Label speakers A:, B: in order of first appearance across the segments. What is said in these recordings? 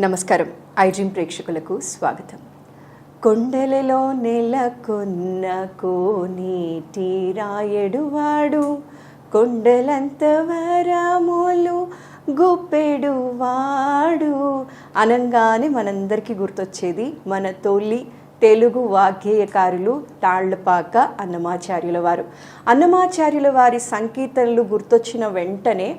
A: నమస్కారం. ఐడ్రీమ్ ప్రేక్షకులకు స్వాగతం. కొండలలో నెలకొన్న కోనేటి రాయడువాడు, కొండలంత వరములు గుప్పెడువాడు అనంగానే మనందరికీ గుర్తొచ్చేది మన తొలి తెలుగు వాగ్గేయకారులు తాళ్లపాక అన్నమాచార్యుల వారు. అన్నమాచార్యుల వారి సంకీర్తనలు గుర్తొచ్చిన వెంటనే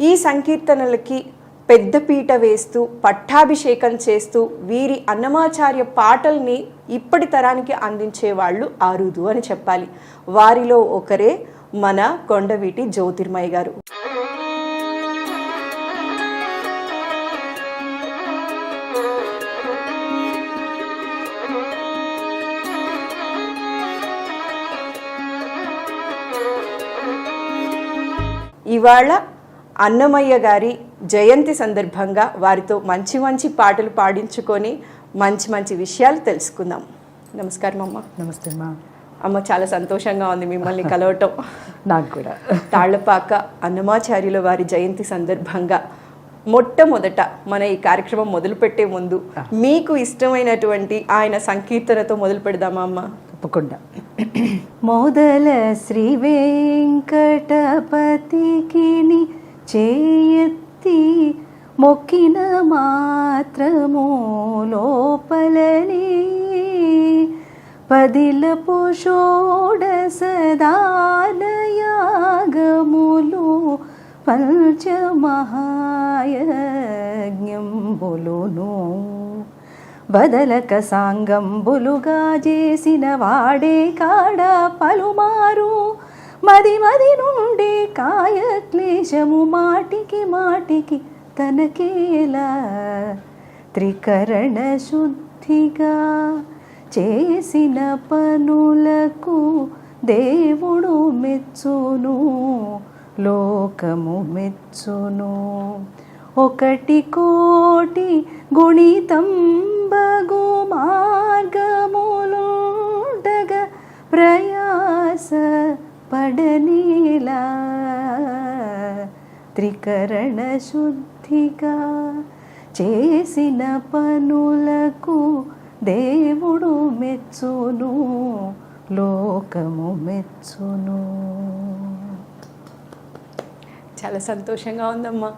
A: ఈ సంకీర్తనలకి పెద్దపీట వేస్తూ పట్టాభిషేకం చేస్తూ వీరి అన్నమాచార్య పాటల్ని ఇప్పటి తరానికి అందించేవాళ్ళు అరుదు అని చెప్పాలి. వారిలో ఒకరే మన కొండవీటి జ్యోతిర్మయ్య గారు. ఇవాళ అన్నమయ్య గారి జయంతి సందర్భంగా వారితో మంచి మంచి పాటలు పాడించుకొని మంచి మంచి విషయాలు తెలుసుకుందాం. నమస్కారం అమ్మ.
B: నమస్తే అమ్మా.
A: అమ్మ, చాలా సంతోషంగా ఉంది మిమ్మల్ని కలవటం.
B: నాకు కూడా.
A: తాళ్లపాక అన్నమాచార్యుల వారి జయంతి సందర్భంగా మొట్టమొదట మన ఈ కార్యక్రమం మొదలుపెట్టే ముందు మీకు ఇష్టమైనటువంటి ఆయన సంకీర్తనతో మొదలు పెడదామా అమ్మ?
B: తప్పకుండా. మొదల శ్రీ వెంకటపతికి చేయెత్తి మొక్కిన మాత్రము లోపలనే పదిలపు షోడశదానయాగములు పంచమహాయజ్ఞంబులును బదలక సాంగంబులుగా చేసిన వాడే కాడ పలుమారు మది మది నుండి కాయ క్లేశము మాటికి మాటికి తనకేలా త్రికరణ శుద్ధిగా చేసిన పనులకు దేవుడు మెచ్చును, లోకము మెచ్చును. ఒకటి కోటి గుణితంబగు మార్గములుండగా ప్రయాస పడనీలా త్రికరణ శుద్ధిగా చేసిన పనులకు దేవుడు మెచ్చును, లోకము మెచ్చును.
A: చాలా సంతోషంగా ఉందమ్మా.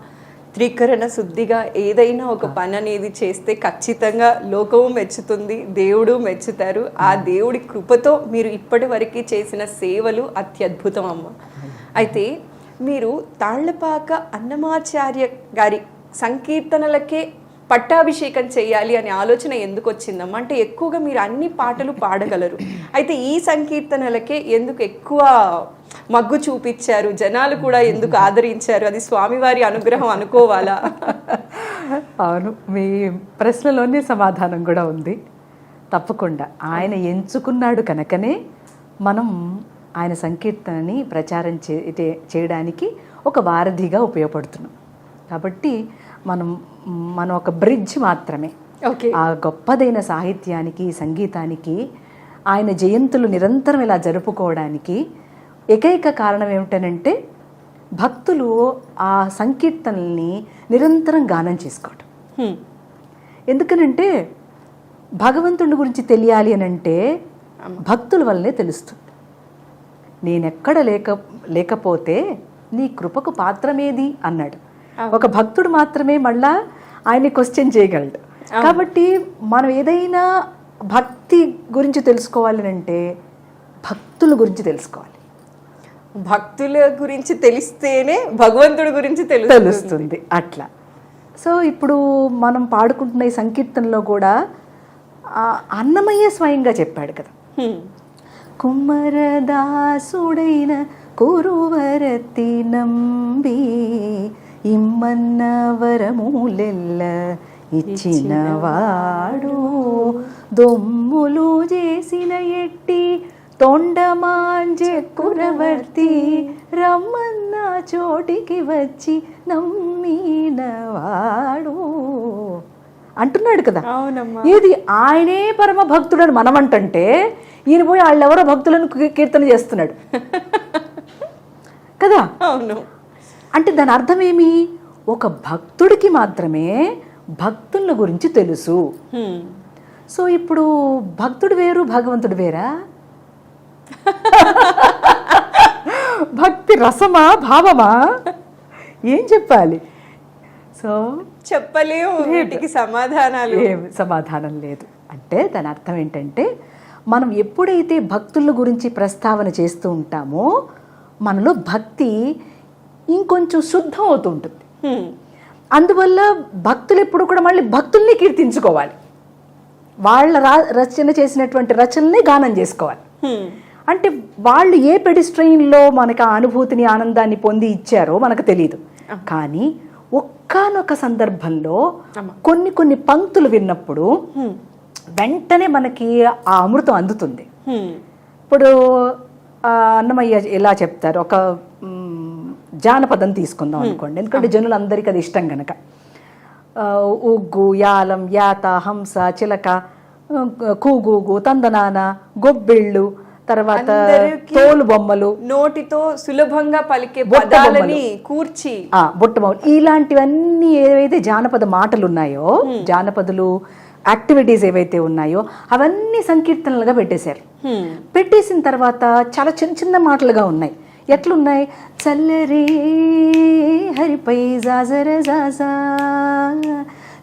A: త్రికరణ శుద్ధిగా ఏదైనా ఒక పని అనేది చేస్తే ఖచ్చితంగా లోకము మెచ్చుతుంది, దేవుడు మెచ్చుతారు. ఆ దేవుడి కృపతో మీరు ఇప్పటి వరకు చేసిన సేవలు అత్యద్భుతం అమ్మ. అయితే మీరు తాళ్లపాక అన్నమాచార్య గారి సంకీర్తనలకే పట్టాభిషేకం చేయాలి అనే ఆలోచన ఎందుకు వచ్చిందమ్మా? అంటే ఎక్కువగా మీరు అన్ని పాటలు పాడగలరు, అయితే ఈ సంకీర్తనలకే ఎందుకు ఎక్కువ మగ్గు చూపించారు? జనాలు కూడా ఎందుకు ఆదరించారు? అది స్వామివారి అనుగ్రహం అనుకోవాలా?
B: అవును, మీ ప్రశ్నలోనే సమాధానం కూడా ఉంది. తప్పకుండా ఆయన ఎంచుకున్నాడు కనుకనే మనం ఆయన సంకీర్తనని ప్రచారం చేయడానికి ఒక వారధిగా ఉపయోగపడుతున్నాం. కాబట్టి మనం ఒక బ్రిడ్జ్ మాత్రమే. ఆ గొప్పదైన సాహిత్యానికి, సంగీతానికి, ఆయన జయంతులు నిరంతరం ఇలా జరుపుకోవడానికి ఏకైక కారణం ఏమిటనంటే భక్తులు ఆ సంకీర్తనల్ని నిరంతరం గానం చేసుకోవడం. ఎందుకనంటే భగవంతుడి గురించి తెలియాలి అని అంటే భక్తుల వల్లనే తెలుస్తుంది. నేనెక్కడ లేకపోతే నీ కృపకు పాత్రమేది అన్నాడు. ఒక భక్తుడు మాత్రమే మళ్ళా ఆయన్ని క్వశ్చన్ చేయగలడు. కాబట్టి మనం ఏదైనా భక్తి గురించి తెలుసుకోవాలి అంటే భక్తుల గురించి తెలుసుకోవాలి.
A: భక్తుల గురించి తెలిస్తేనే భగవంతుడి గురించి తెలుస్తుంది.
B: అట్లా. సో ఇప్పుడు మనం పాడుకుంటున్న ఈ సంకీర్తనలో కూడా అన్నమయ్య స్వయంగా చెప్పాడు కదా, కుమ్మరదాసుడైన కురువరతి నంబి ఇమ్మన్న వరములెల్ల ఇచ్చినవాడు, దొమ్ములు చేసిన ఎట్టి తొండమాంజె కురవర్తి రమ్మన్న చోటికి వచ్చి నమ్మినవాడు అంటున్నాడు కదా. ఏది ఆయనే పరమ భక్తుడని మనం అంటుంటే ఈయన పోయి వాళ్ళెవరో భక్తులను కీర్తన చేస్తున్నాడు కదా.
A: అవును.
B: అంటే దాని అర్థం ఏమి? ఒక భక్తుడికి మాత్రమే భక్తుల గురించి తెలుసు. సో ఇప్పుడు భక్తుడు వేరు, భగవంతుడు వేరా? భక్తి రసమా, భావమా? ఏం చెప్పాలి? సో
A: చెప్పలేము, వీటికి సమాధానాలు
B: ఏం సమాధానం లేదు. అంటే దాని అర్థం ఏంటంటే, మనం ఎప్పుడైతే భక్తుల గురించి ప్రస్తావన చేస్తూ ఉంటామో మనలో భక్తి ఇంకొంచెం శుద్ధం అవుతూ ఉంటుంది. అందువల్ల భక్తులు ఎప్పుడు కూడా మళ్ళీ భక్తుల్ని కీర్తించుకోవాలి, వాళ్ళ రచన చేసినటువంటి రచనల్ని గానం చేసుకోవాలి. అంటే వాళ్ళు ఏ పెడిస్ట్రెయిన్లో మనకు ఆ అనుభూతిని, ఆనందాన్ని పొంది ఇచ్చారో మనకు తెలియదు. కానీ ఒక్కనొక సందర్భంలో కొన్ని పంక్తులు విన్నప్పుడు వెంటనే మనకి ఆ అమృతం అందుతుంది. ఇప్పుడు అన్నమయ్య ఎలా చెప్తారు, ఒక జానపదం తీసుకుందాం అనుకోండి, ఎందుకంటే జనులందరికీ అది ఇష్టం గనక. ఉగ్గు, యాలం, యాత, హంస, చిలక, కూగూగు, తందనాన, గొబ్బిళ్ళు, తర్వాత తోలు బొమ్మలు,
A: నోటితో సులభంగా పలికే పదాలని కూర్చి
B: బుట్టబొమ్మలు, ఇలాంటివన్నీ ఏవైతే జానపద మాటలు ఉన్నాయో, జానపదులు యాక్టివిటీస్ ఏవైతే ఉన్నాయో అవన్నీ సంకీర్తనలుగా పెట్టేశారు. పెట్టేసిన తర్వాత చాలా చిన్న చిన్న మాటలుగా ఉన్నాయి. ఎట్లున్నాయి? చల్లరే హరిపై జాజర జాజా,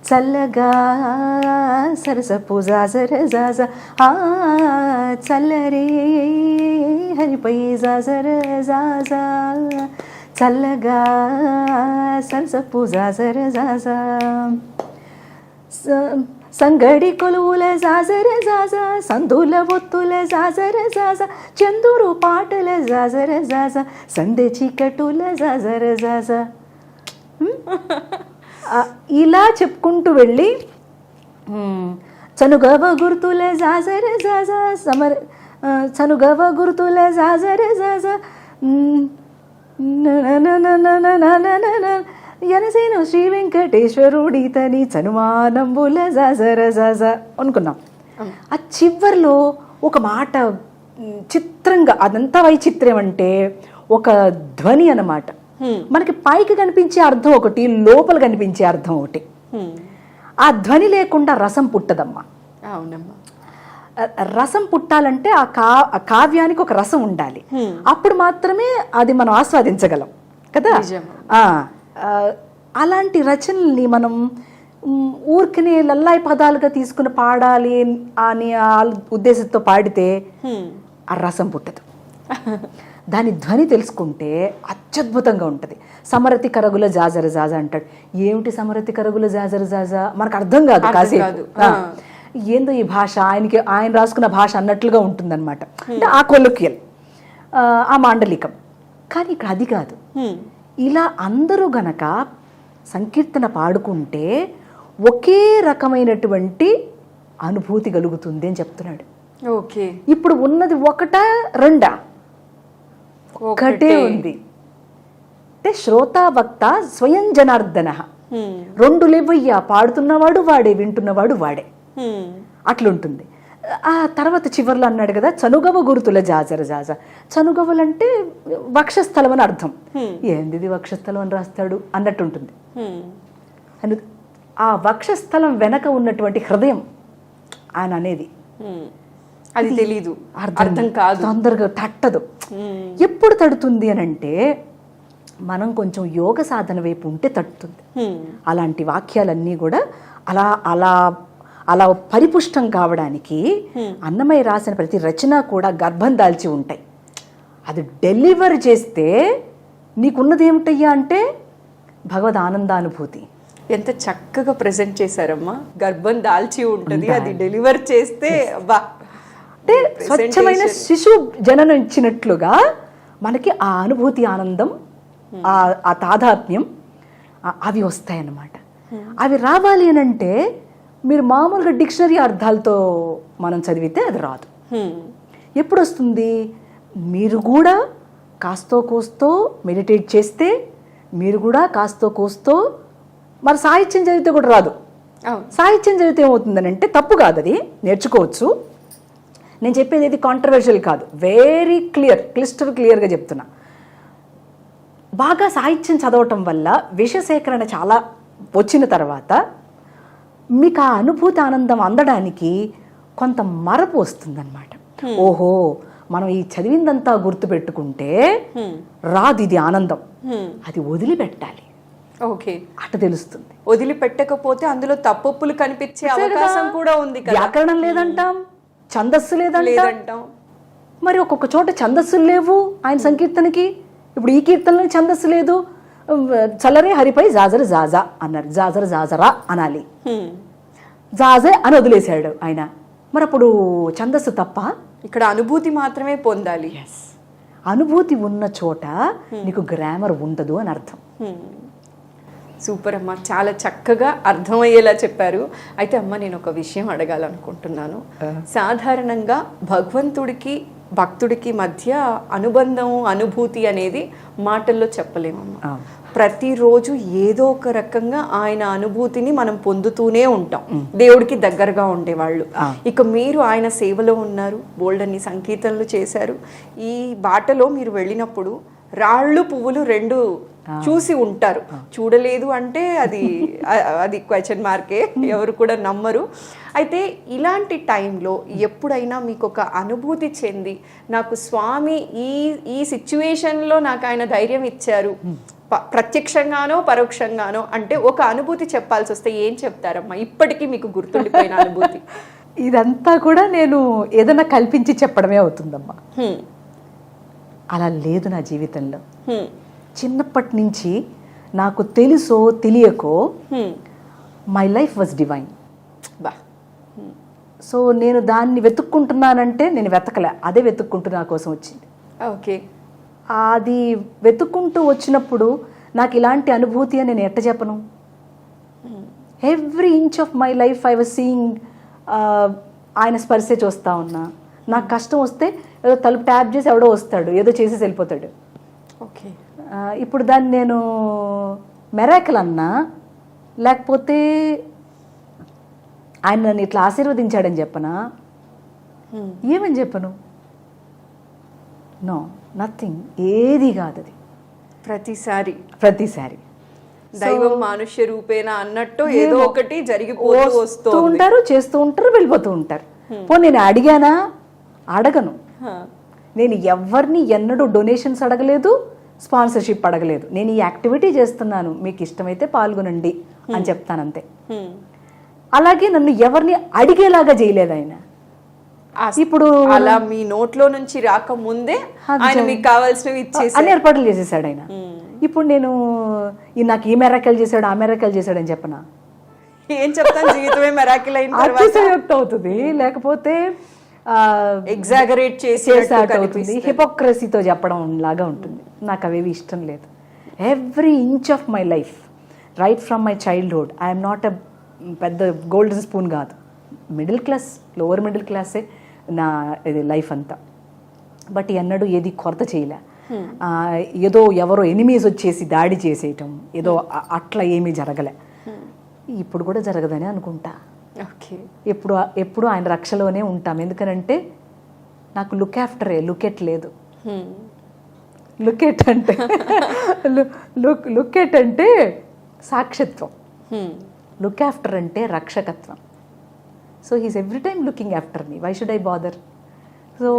B: చల్లగా సరసపు జాజర జాజా, చల్లరే హరిపై జాజర జాజా, చల్లగా సరసపు జాజర జాజా, సంగడి కొలువుల జాజర జాజా, సందుల ఒత్తుల జాజర జాజా, చందూరు పాటల జాజర జాజా, సందె చీకటుల జాజర జాజా. ఇలా చెప్పుకుంటూ వెళ్ళి చనుగవ గుర్తుల జాజర జాజా, చనుగవ గుర్తుల జాజర జాజా, ఎనసేను శ్రీ వెంకటేశ్వరుడితని చనుమానంబుల జాజర జాజా అనుకున్నాం. ఆ చివర్లో ఒక మాట చిత్రంగా, అదంతా వైచిత్రం అంటే ఒక ధ్వని అన్నమాట. మనకి పైకి కనిపించే అర్థం ఒకటి, లోపల కనిపించే అర్థం ఒకటి. ఆ ధ్వని లేకుండా రసం పుట్టదమ్మా.
A: అవునమ్మా.
B: రసం పుట్టాలంటే ఆ కావ్యానికి ఒక రసం ఉండాలి, అప్పుడు మాత్రమే అది మనం ఆస్వాదించగలం కదా. అలాంటి రచనల్ని మనం ఊరికనే లల్లాయి పదాలుగా తీసుకుని పాడాలి అని ఆ ఉద్దేశంతో పాడితే ఆ రసం పుట్టదు. దాని ధ్వని తెలుసుకుంటే అత్యద్భుతంగా ఉంటుంది. సమరతి కరగుల జాజర జాజా అంటాడు. ఏమిటి సమరతి కరగుల జాజర జాజా? మనకు అర్థం కాదు కాసేపు. ఏందో ఈ భాష, ఆయన రాసుకున్న భాష అన్నట్లుగా ఉంటుందన్నమాట. అంటే ఆ కొలొక్యల్, ఆ మాండలికం. కానీ ఇక్కడ అది కాదు. ఇలా అందరూ గనక సంకీర్తన పాడుకుంటే ఒకే రకమైనటువంటి అనుభూతి కలుగుతుంది అని చెప్తున్నాడు.
A: ఓకే,
B: ఇప్పుడు ఉన్నది ఒకటా రెండా? ఒకటే ఉంది. అంటే శ్రోతా వక్త స్వయం జనార్దన. రెండు లేవయ్యా, పాడుతున్నవాడు వాడే, వింటున్నవాడు వాడే, అట్లుంటుంది. ఆ తర్వాత చివర్లో అన్నాడు కదా, చనుగవ గురుతుల జాజర జాజ. చనుగవలంటే వక్షస్థలం అని అర్థం. ఏంది వక్షస్థలం అని రాస్తాడు అన్నట్టుంటుంది. ఆ వక్షస్థలం వెనక ఉన్నటువంటి హృదయం ఆయన అనేది
A: అది తెలీదు, అర్థం కాదు,
B: తొందరగా తట్టదు. ఎప్పుడు తడుతుంది అని అంటే మనం కొంచెం యోగ సాధన వైపు ఉంటే తట్టుతుంది. అలాంటి వాక్యాలన్నీ కూడా అలా అలా అలా పరిపుష్టం కావడానికి అన్నమయ్య రాసిన ప్రతి రచన కూడా గర్భం దాల్చి ఉంటాయి. అది డెలివర్ చేస్తే నీకున్నది ఏమిటయ్యా అంటే భగవద్ ఆనందానుభూతి.
A: ఎంత చక్కగా ప్రెజెంట్ చేశారమ్మా. గర్భం దాల్చి ఉంటుంది, అది డెలివర్ చేస్తే
B: అంటే స్వచ్ఛమైన శిశు జననం ఇచ్చినట్లుగా మనకి ఆ అనుభూతి, ఆనందం, ఆ తాదాత్మ్యం అవి వస్తాయన్నమాట. అవి రావాలి అని అంటే మీరు మామూలుగా డిక్షనరీ అర్థాలతో మనం చదివితే అది రాదు. ఎప్పుడు వస్తుంది? మీరు కూడా కాస్తో కోస్తో మెడిటేట్ చేస్తే, మీరు కూడా కాస్తో కోస్తో, మరి సాహిత్యం చదివితే కూడా రాదు. సాహిత్యం చదివితే ఏమవుతుందని అంటే తప్పు కాదు, అది నేర్చుకోవచ్చు. నేను చెప్పేది ఇది కాంట్రవర్షియల్ కాదు, వెరీ క్లియర్, క్లియర్గా చెప్తున్నా. బాగా సాహిత్యం చదవటం వల్ల విషసేకరణ చాలా వచ్చిన తర్వాత మీకు ఆ అనుభూతి ఆనందం అందడానికి కొంత మరపు వస్తుందన్నమాట. ఓహో, మనం ఈ చదివిందంతా గుర్తుపెట్టుకుంటే రాదు ఇది ఆనందం, అది వదిలిపెట్టాలి.
A: ఓకే,
B: అట తెలుస్తుంది.
A: వదిలిపెట్టకపోతే అందులో తప్పులు కనిపించే అవకాశం కూడా ఉంది కదా.
B: వ్యాకరణం లేదంటాం, ఛందస్సు లేదంటాం.
A: లేదంటాం.
B: మరి ఒక్కొక్క చోట ఛందస్సులు లేవు ఆయన సంకీర్తనకి. ఇప్పుడు ఈ కీర్తనలో ఛందస్సు లేదు. చల్లరే హరిపై జాజర జాజా అన్నారు, జాజర జాజరా అనాలి, జాజే అని వదిలేశాడు ఆయన. మరి అప్పుడు ఛందస్సు తప్ప?
A: ఇక్కడ అనుభూతి మాత్రమే పొందాలి.
B: అనుభూతి ఉన్న చోట నీకు గ్రామర్ ఉండదు అని అర్థం.
A: సూపర్ అమ్మ, చాలా చక్కగా అర్థమయ్యేలా చెప్పారు. అయితే అమ్మ, నేను ఒక విషయం అడగాలనుకుంటున్నాను. సాధారణంగా భగవంతుడికి భక్తుడికి మధ్య అనుబంధం, అనుభూతి అనేది మాటల్లో చెప్పలేమమ్మా. ప్రతిరోజు ఏదో ఒక రకంగా ఆయన అనుభూతిని మనం పొందుతూనే ఉంటాం, దేవుడికి దగ్గరగా ఉండేవాళ్ళు. ఇక మీరు ఆయన సేవలో ఉన్నారు, బోల్డన్ని సంకీర్తనలు చేశారు. ఈ బాటలో మీరు వెళ్ళినప్పుడు రాళ్ళు పువ్వులు రెండు చూసి ఉంటారు. చూడలేదు అంటే అది క్వశ్చన్ మార్కే, ఎవరు కూడా నమ్మరు. అయితే ఇలాంటి టైంలో ఎప్పుడైనా మీకు ఒక అనుభూతి చెంది, నాకు స్వామి ఈ సిచ్యువేషన్లో నాకు ఆయన ధైర్యం ఇచ్చారు, ప్రత్యక్షంగానో పరోక్షంగానో అంటే ఒక అనుభూతి చెప్పాల్సి వస్తే ఏం చెప్తారమ్మా? ఇప్పటికీ మీకు గుర్తుండిపోయిన అనుభూతి.
B: ఇదంతా కూడా నేను ఏదైనా కల్పించి చెప్పడమే అవుతుందమ్మా. అలా లేదు నా జీవితంలో. చిన్నప్పటి నుంచి నాకు తెలుసో తెలియకో my life was divine. So నేను దాన్ని వెతుక్కుంటున్నానంటే నేను వెతకలే, అదే వెతుక్కుంటూ నా కోసం వచ్చింది.
A: ఓకే,
B: అది వెతుక్కుంటూ వచ్చినప్పుడు నాకు ఇలాంటి అనుభూతి అని నేను ఎట్ట చెప్పను? Every inch of my life I was seeing ఆయన స్పర్శే చూస్తూ ఉన్నా. నాకు కష్టం వస్తే ఏదో తలుపు ట్యాప్ చేసి ఎవడో వస్తాడు, ఏదో చేసేసి వెళ్ళిపోతాడు.
A: ఓకే,
B: ఇప్పుడు దాన్ని నేను మెరాకిల్ అన్నా, లేకపోతే ఆయన నన్ను ఇట్లా ఆశీర్వదించాడని చెప్పనా? ఏమని చెప్పను? నో, నథింగ్, ఏది కాదు అది. ప్రతిసారి
A: దైవం మానుష్య రూపేణ అన్నట్టు ఏదో ఒకటి జరిగిపోతూ వస్తూ
B: ఉంటారు, చేస్తూ ఉంటారు, వెళ్ళిపోతూ ఉంటారు. నేను అడిగానా? అడగను. నేను ఎవరిని ఎన్నడూ డొనేషన్స్ అడగలేదు, స్పాన్సర్షిప్ అడగలేదు. నేను ఈ యాక్టివిటీ చేస్తున్నాను, మీకు ఇష్టమైతే పాల్గొనండి అని చెప్తానంతే. అలాగే నన్ను ఎవరిని అడిగేలాగా చేయలేదు ఆయన. ఇప్పుడు
A: అలా మీ నోట్లో నుంచి రాకముందే ఆయన మీకు కావాల్సినవి ఇచ్చేసి
B: అన్ని ఏర్పాట్లు చేసేసాడు ఆయన. ఇప్పుడు నేను నాకు ఈ మెరాకిల్ చేశాడు, ఆ మెరాకిల్ చేశాడు అని చెప్పనా?
A: ఏం చెప్తాను? జీవితమే మెరాకిల్ అయిన
B: అతిశయోక్తి అవుతుంది, లేకపోతే
A: ఎగ్జాగరేట్
B: అవుతుంది, హిపోక్రసీతో చెప్పడం లాగా ఉంటుంది. నాకు అవేవి ఇష్టం లేదు. Every inch of my life, right from my childhood, I'm not a పెద్ద గోల్డెన్ స్పూన్ కాదు, మిడిల్ క్లాస్, లోవర్ మిడిల్ క్లాసే నా ఇది లైఫ్ అంతా. బట్ ఎన్నడూ ఏది కొరత చేయలే. ఏదో ఎవరో ఎనిమీస్ వచ్చేసి దాడి చేసేయటం, ఏదో అట్లా ఏమీ జరగలే. ఇప్పుడు కూడా జరగదని అనుకుంటా. ఎప్పుడు ఆయన రక్షలోనే ఉంటాం. ఎందుకనంటే నాకు లుకెట్ లేదు. లుకెట్ అంటే సాక్షిత్వం, లుక్ ఆఫ్టర్ అంటే రక్షకత్వం. So he's every time looking after me, why should I bother? So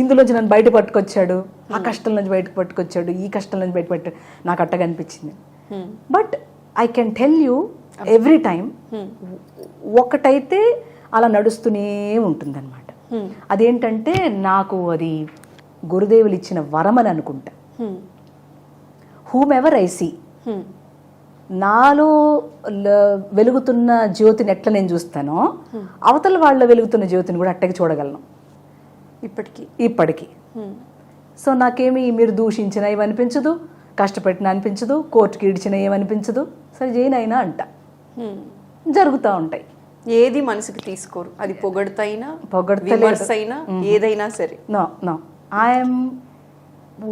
B: ఇందులోంచి నన్ను బయట పట్టుకొచ్చాడు, ఆ కష్టం నుంచి బయటకు పట్టుకొచ్చాడు, ఈ కష్టం నుంచి బయట పట్టాడు, నాకు అట్టగా అనిపించింది. But I can tell you every time ఒకటైతే అలా నడుస్తూనే ఉంటుందన్నమాట. అదేంటంటే నాకు అది గురుదేవులు ఇచ్చిన వరం అని అనుకుంటా. హూమ్ ఎవర్ ఐ సీ, నాలో వెలుగుతున్న జ్యోతిని ఎట్లా నేను చూస్తానో అవతల వాళ్ళ వెలుగుతున్న జ్యోతిని కూడా అట్టకి చూడగలను ఇప్పటికీ. సో నాకేమి మీరు దూషించిన ఏమనిపించదు, కష్టపెట్టిన అనిపించదు, కోర్టుకి ఇడిచిన ఏమనిపించదు, సరే చేయనైనా అంట జరుగుతూ ఉంటాయి.
A: ఏది మనసుకు తీసుకోరు, అది పొగడతైనా ఏదైనా సరే.
B: No I'm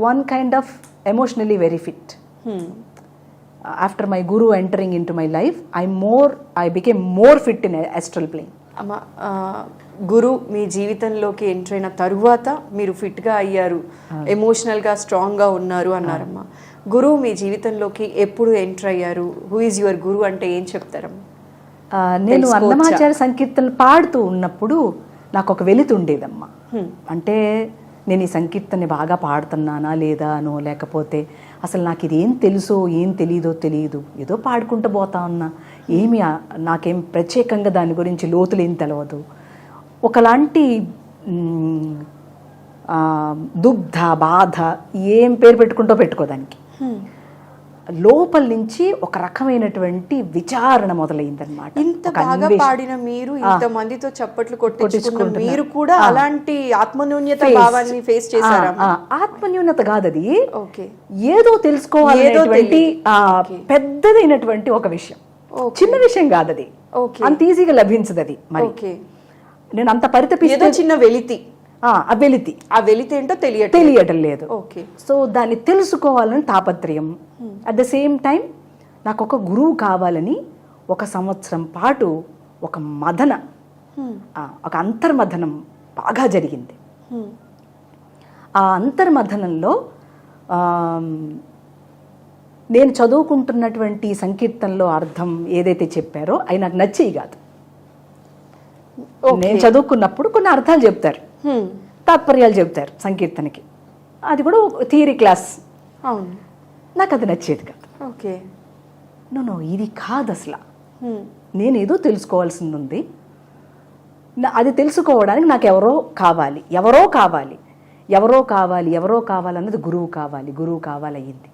B: one kind of emotionally very fit. After my guru entering into my life I became more fit in astral plane.
A: అమ్మ, గురు మీ జీవితంలోకి ఎంటర్ అయిన తరువాత మీరు ఫిట్గా అయ్యారు, ఎమోషనల్గా స్ట్రాంగ్గా ఉన్నారు అన్నారమ్మా. గురువు మీ జీవితంలోకి ఎప్పుడు ఎంటర్ అయ్యారు? హూ ఈజ్ యువర్ గురు అంటే ఏం చెప్తారమ్మా?
B: నేను అన్నమాచార్య సంకీర్తనలు పాడుతూ ఉన్నప్పుడు నాకు ఒక వెలితి ఉండేదమ్మా. అంటే నేను ఈ సంకీర్తనని బాగా పాడుతున్నానా లేదా అనో, లేకపోతే అసలు నాకు ఇది ఏం తెలుసో ఏం తెలియదు, ఏదో పాడుకుంటూ పోతా ఉన్నా, నాకేం ప్రత్యేకంగా దాని గురించి లోతులు ఏం తెలియదు. ఒకలాంటి దుగ్ధ బాధ ఏం పేరు పెట్టుకుంటూ పెట్టుకోదానికి లోపల నుంచి ఒక రకమైనటువంటి విచారణ మొదలైందనమాట.
A: ఇంత బాగా పాడిన మీరు, ఇంత మందితో చప్పట్లు కొట్టించుకున్న మీరు కూడా అలాంటి ఆత్మన్యూన్యత భావాన్ని ఫేస్ చేశారా?
B: ఆత్మన్యూన్యత కాదు అది, ఏదో తెలుసుకోవాలనేటువంటి పెద్దదైనటువంటి ఒక విషయం, చిన్న విషయం కాదు అది, అంత ఈజీగా లభించదు అది. మరి నేను అంత పరితపిస్తే
A: చిన్న వెలితి,
B: ఆ వెలితి ఏంటో తెలియటం లేదు. సో దాన్ని తెలుసుకోవాలని తాపత్రయం. అట్ ద సేమ్ టైం నాకు ఒక గురువు కావాలని 1 సంవత్సరం పాటు ఒక మదన, ఒక అంతర్మథనం బాగా జరిగింది. ఆ అంతర్మథనంలో నేను చదువుకుంటున్నటువంటి సంకీర్తనలో అర్థం ఏదైతే చెప్పారో అవి నాకు నచ్చేవి కాదు. నేను చదువుకున్నప్పుడు కొన్ని అర్థాలు చెప్తారు, తాత్పర్యాలు చెప్తారు సంకీర్తనకి, అది కూడా థియరీ క్లాస్. నాకు అది నచ్చేది కాదు. నో ఇది కాదు అసలు, నేను ఏదో తెలుసుకోవాల్సింది ఉంది, అది తెలుసుకోవడానికి నాకు ఎవరో కావాలి అన్నది గురువు కావాలి అయ్యింది.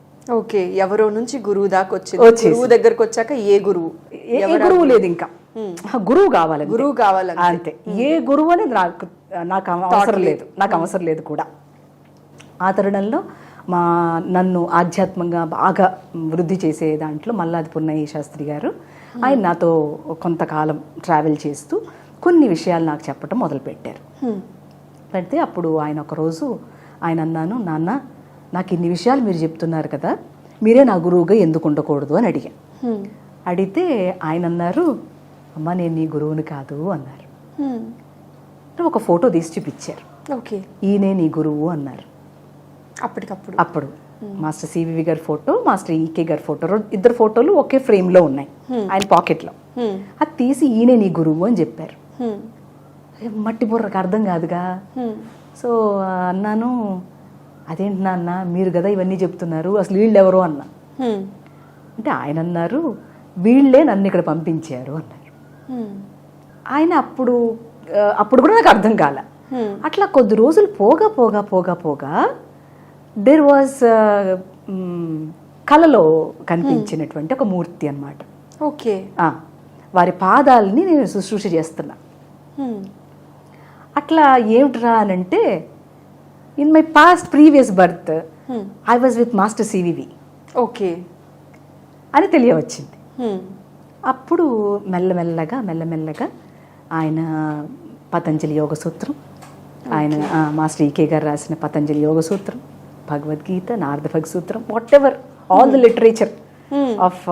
A: ఎవరో నుంచి గురువు దాకా వచ్చింది. గురువు దగ్గరకు వచ్చాక ఏ గురువు
B: లేదు, ఇంకా గురువు కావాలి అంతే. ఏ గురువు అనేది నాకు అవసరం లేదు కూడా. ఆ తరుణంలో నన్ను ఆధ్యాత్మంగా బాగా వృద్ధి చేసే దాంట్లో మల్లాది పున్నయ్య శాస్త్రి గారు, ఆయన నాతో కొంతకాలం ట్రావెల్ చేస్తూ కొన్ని విషయాలు నాకు చెప్పడం మొదలుపెట్టారు. పెడితే అప్పుడు ఆయన ఒకరోజు ఆయన అన్నాను, నాన్న నాకు ఇన్ని విషయాలు మీరు చెప్తున్నారు కదా, మీరే నా గురువుగా ఎందుకు ఉండకూడదు అని అడిగితే ఆయన అన్నారు, అమ్మ నేను నీ గురువుని కాదు అన్నారు. ఒక ఫోటో తీసి చూపించారు, ఈయనే నీ గురువు అన్నారు. అప్పుడు మాస్టర్ సివివి గారి ఫోటో, మాస్టర్ ఈకే గారి ఫోటో, 2 ఫోటోలు ఒకే ఫ్రేమ్ లో ఉన్నాయి ఆయన పాకెట్ లో. అది తీసి ఈయనే నీ గురువు అని చెప్పారు. మట్టి బుర్రకు అర్థం కాదుగా. సో అన్నాను, అదేంటి నాన్న మీరు కదా ఇవన్నీ చెప్తున్నారు, అసలు వీళ్ళు ఎవరు అన్నా. అంటే ఆయన అన్నారు, వీళ్ళే నన్ను ఇక్కడ పంపించారు అన్నారు. ఆయన అప్పుడు కూడా నాకు అర్థం కాల. అట్లా కొద్ది రోజులు పోగా దేర్ వాజ్ కలలో కనిపించినటువంటి ఒక మూర్తి అన్నమాట. వారి పాదాలని నేను శుశ్రూష చేస్తున్నా. అట్లా ఏమిట్రా అనంటే, in my past previous birth I was with master CVV అని తెలియవచ్చింది. అప్పుడు మెల్లమెల్లగా ఆయన పతంజలి యోగ సూత్రం, ఆయన మాస్టర్ ఈకే గారు రాసిన పతంజలి యోగ సూత్రం, భగవద్గీత, నారద భగ సూత్రం, whatever all the literature of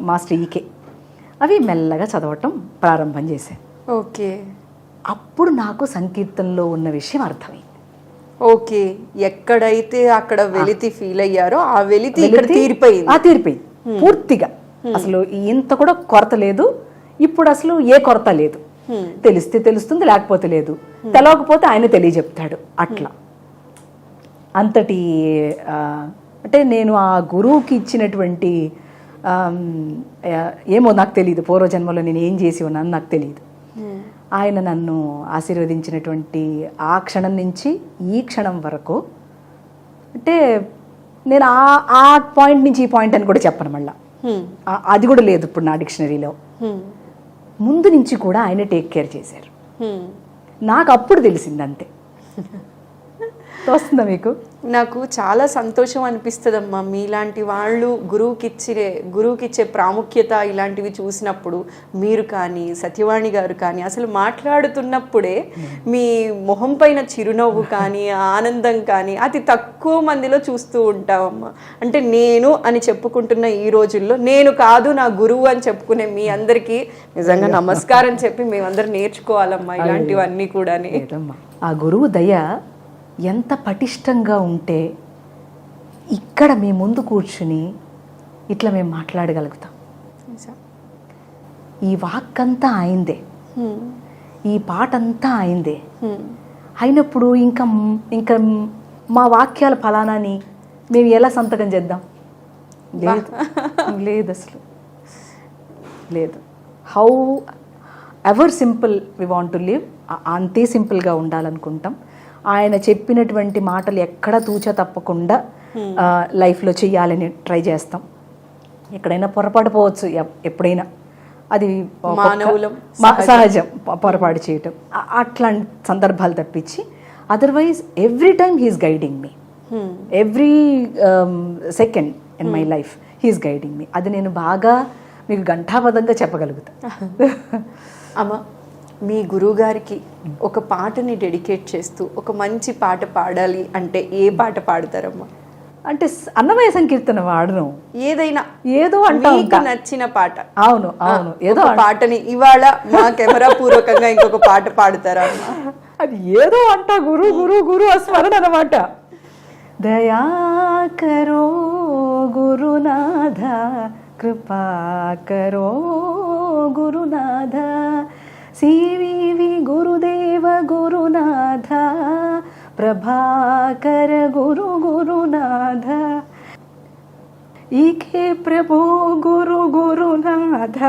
B: master ఈకే, అవి మెల్లగా చదవటం ప్రారంభం చేశాను. అప్పుడు నాకు సంకీర్తనలో ఉన్న విషయం అర్థమైంది.
A: ఎక్కడైతే అక్కడ వెలితి ఫీల్ అయ్యారో ఆ వెలితి తీరిపోయింది
B: పూర్తిగా. అసలు ఇంత కూడా కొరత లేదు ఇప్పుడు, అసలు ఏ కొరత లేదు. తెలిస్తే తెలుస్తుంది, లేకపోతే లేదు. తెలవకపోతే ఆయన తెలియజెప్తాడు. అట్లా అంతటి అంటే నేను ఆ గురువుకి ఇచ్చినటువంటి ఏమో నాకు తెలియదు, పూర్వజన్మలో నేను ఏం చేసి ఉన్నాను నాకు తెలియదు. ఆయన నన్ను ఆశీర్వదించినటువంటి ఆ క్షణం నుంచి ఈ క్షణం వరకు, అంటే నేను ఆ పాయింట్ నుంచి ఈ పాయింట్ అని కూడా చెప్పను, మళ్ళా అది కూడా లేదు ఇప్పుడు నా డిక్షనరీలో. ముందు నుంచి కూడా ఆయన టేక్ కేర్ చేశారు. నాకు అప్పుడు తెలిసింది అంతే. వస్తుందా మీకు?
A: నాకు చాలా సంతోషం అనిపిస్తుందమ్మా, మీలాంటి వాళ్ళు గురువుకిచ్చే ప్రాముఖ్యత ఇలాంటివి చూసినప్పుడు. మీరు కానీ సత్యవాణి గారు కానీ అసలు మాట్లాడుతున్నప్పుడే మీ మొహం పైన చిరునవ్వు కానీ ఆనందం కానీ అతి తక్కువ మందిలో చూస్తూ ఉంటామమ్మా. అంటే నేను అని చెప్పుకుంటున్న ఈ రోజుల్లో నేను కాదు నా గురువు అని చెప్పుకునే మీ అందరికీ నిజంగా నమస్కారం చెప్పి మేమందరం నేర్చుకోవాలమ్మా ఇలాంటివన్నీ కూడా.
B: ఆ గురువు దయ ఎంత పటిష్టంగా ఉంటే ఇక్కడ మీ ముందు కూర్చుని ఇట్లా మేము మాట్లాడగలుగుతాం. ఈ వాక్కంతా ఆయిందే, ఈ పాట అంతా ఆయిందే అయినప్పుడు ఇంకా ఇంకా మా వాక్యాల ఫలానాని మేము ఎలా సంతకం చేద్దాం? లేదు, లేదు, అసలు లేదు. However simple we want to live, అంతే సింపుల్గా ఉండాలనుకుంటాం. ఆయన చెప్పినటువంటి మాటలు ఎక్కడా తూచా తప్పకుండా లైఫ్లో చెయ్యాలని ట్రై చేస్తాం. ఎక్కడైనా పొరపాటు పోవచ్చు, ఎప్పుడైనా అది సహజం పొరపాటు చేయటం, అట్లాంటి సందర్భాలు తప్పించి otherwise every time he's guiding me, every second in my life he's guiding me. అది నేను బాగా మీకు ఘంటాపదంగా చెప్పగలుగుతా.
A: అమ్మ, మీ గురువుగారికి ఒక పాటని డెడికేట్ చేస్తూ ఒక మంచి పాట పాడాలి అంటే ఏ పాట పాడతారమ్మా?
B: అంటే అన్నమయ్య సంకీర్తన వాడను,
A: ఏదైనా
B: ఏదో అంటే
A: నచ్చిన పాట.
B: అవును అవును, ఏదో
A: పాటని ఇవాళ మా కెమెరా పూర్వకంగా ఇంకొక పాట పాడతారా?
B: అది ఏదో అంట గురు గురు గురు స్మరణ అనమాట. దయాకరో గురునాథ, కృపాకరో గురునాథ, సివి గురుదేవ గురునాథ, ప్రభాకర గురు గురునాథ, ఈకే ప్రభు గురు గురునాథ,